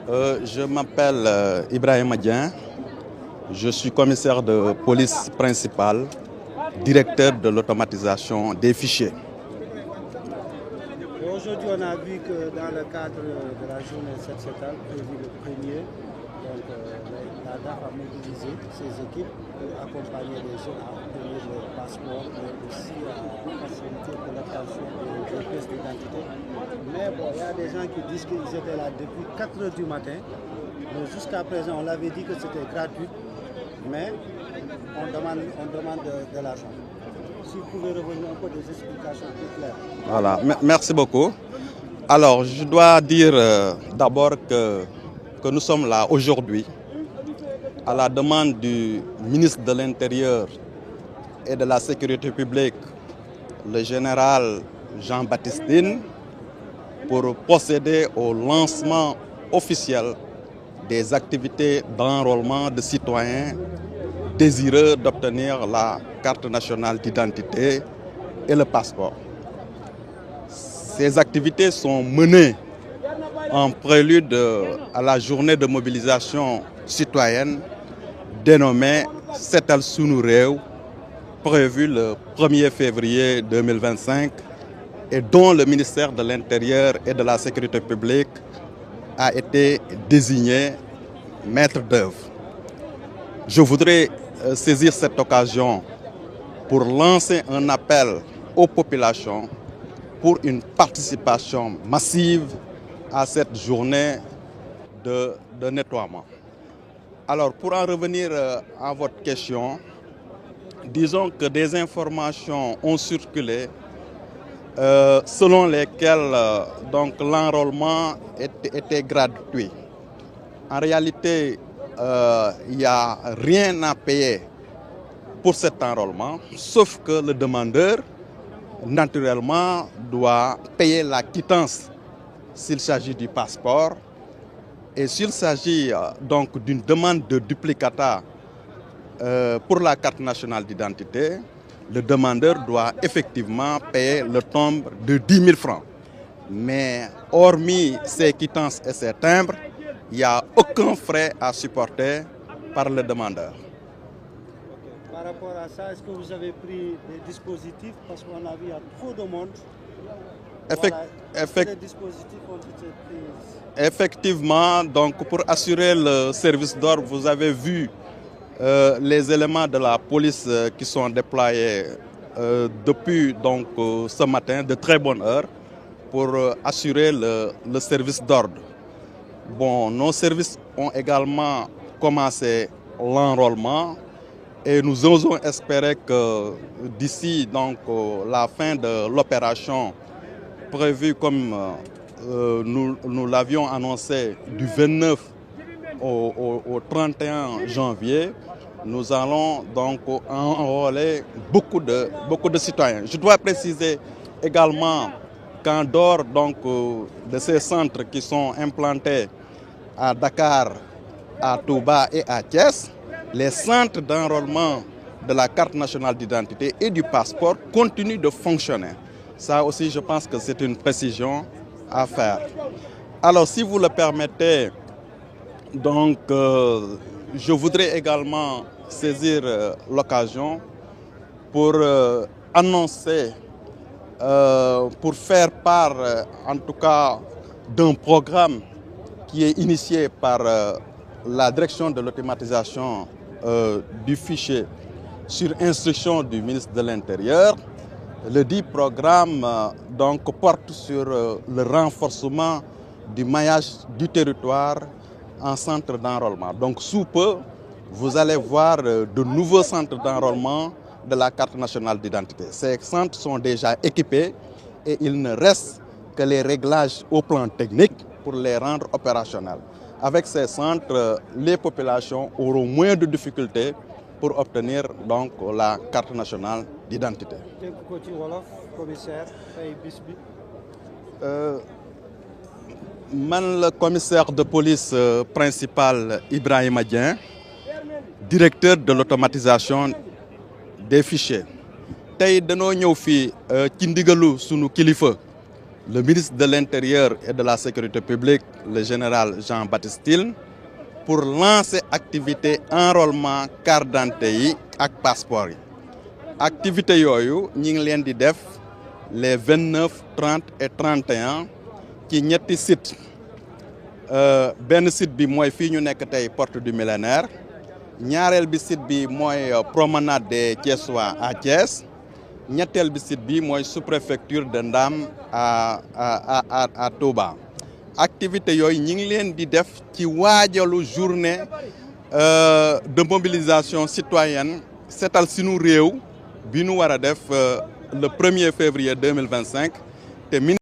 Je m'appelle Ibrahim Adien. Je suis commissaire de police principal, directeur de l'automatisation des fichiers. Aujourd'hui, on a vu que dans le cadre de la journée 7 prévue le 1er, la DAF a mobilisé ses équipes pour accompagner les jeunes à obtenir leur passeport, mais aussi à faciliter l'obtention des pièces d'identité. Mais bon, il y a des gens qui disent qu'ils étaient là depuis 4 h du matin. Jusqu'à présent, on l'avait dit que c'était gratuit, mais on demande de l'argent. Si vous pouvez revenir un peu des explications plus claires. Voilà, merci beaucoup. Alors, je dois dire d'abord que nous sommes là aujourd'hui à la demande du ministre de l'Intérieur et de la Sécurité publique, le général Jean-Baptiste Tine, pour procéder au lancement officiel des activités d'enrôlement de citoyens désireux d'obtenir la carte nationale d'identité et le passeport. Ces activités sont menées en prélude à la journée de mobilisation citoyenne dénommée Setal Sunu Réew, prévue le 1er février 2025 et dont le ministère de l'Intérieur et de la Sécurité publique a été désigné maître d'œuvre. Je voudrais saisir cette occasion pour lancer un appel aux populations pour une participation massive à cette journée de nettoiement. Alors, pour en revenir à votre question, disons que des informations ont circulé selon lesquelles l'enrôlement était gratuit. En réalité, il n'y a rien à payer pour cet enrôlement, sauf que le demandeur, naturellement, doit payer la quittance s'il s'agit du passeport. Et s'il s'agit donc d'une demande de duplicata pour la carte nationale d'identité, le demandeur doit effectivement payer le timbre de 10 000 francs. Mais hormis ces quittances et ces timbres, il n'y a aucun frais à supporter par le demandeur. Par rapport à ça, est-ce que vous avez pris des dispositifs? Parce qu'on a vu qu'il y a trop de monde. Les dispositifs ont été pris. Effectivement, donc pour assurer le service d'ordre, vous avez vu les éléments de la police qui sont déployés depuis ce matin, de très bonne heure, pour assurer le service d'ordre. Bon, nos services ont également commencé l'enrôlement et nous osons espérer que d'ici la fin de l'opération prévue comme nous l'avions annoncé du 29 au 31 janvier, nous allons donc enrôler beaucoup de citoyens. Je dois préciser également qu'en dehors de ces centres qui sont implantés à Dakar, à Touba et à Thiès, les centres d'enrôlement de la carte nationale d'identité et du passeport continuent de fonctionner. Ça aussi, je pense que c'est une précision à faire. Alors, si vous le permettez, je voudrais également saisir l'occasion pour annoncer, pour faire part, en tout cas, d'un programme qui est initié par la direction de l'automatisation du fichier sur instruction du ministre de l'Intérieur. Le dit programme porte sur le renforcement du maillage du territoire en centre d'enrôlement. Donc sous peu, vous allez voir de nouveaux centres d'enrôlement de la carte nationale d'identité. Ces centres sont déjà équipés et il ne reste que les réglages au plan technique pour les rendre opérationnels. Avec ces centres, les populations auront moins de difficultés pour obtenir la carte nationale d'identité. Le commissaire de police principal Ibrahim Adien, directeur de l'automatisation des fichiers. Tay dañoo ñëw fii ci ndigalu sunu kilifa le ministre de l'Intérieur et de la Sécurité publique, le général Jean-Baptiste Tine, pour lancer activité enrôlement carte d'identité yi ak passeport yi activité yooyu ñi ngi leen di def les 29, 30 et 31 ci ñetti site benn site bi mooy fii ñu nekk tey porte du millénaire ñaareel bi site bi mooy promenade des Thiessois à Thiès ñetteel bi site bi mooy sous-préfecture de Ndam à Touba. Activité yooyu ñi ngi leen di def ci waajalu journée de mobilisation citoyenne seetal sunu réew bi nu war a def le 1er février 2025 te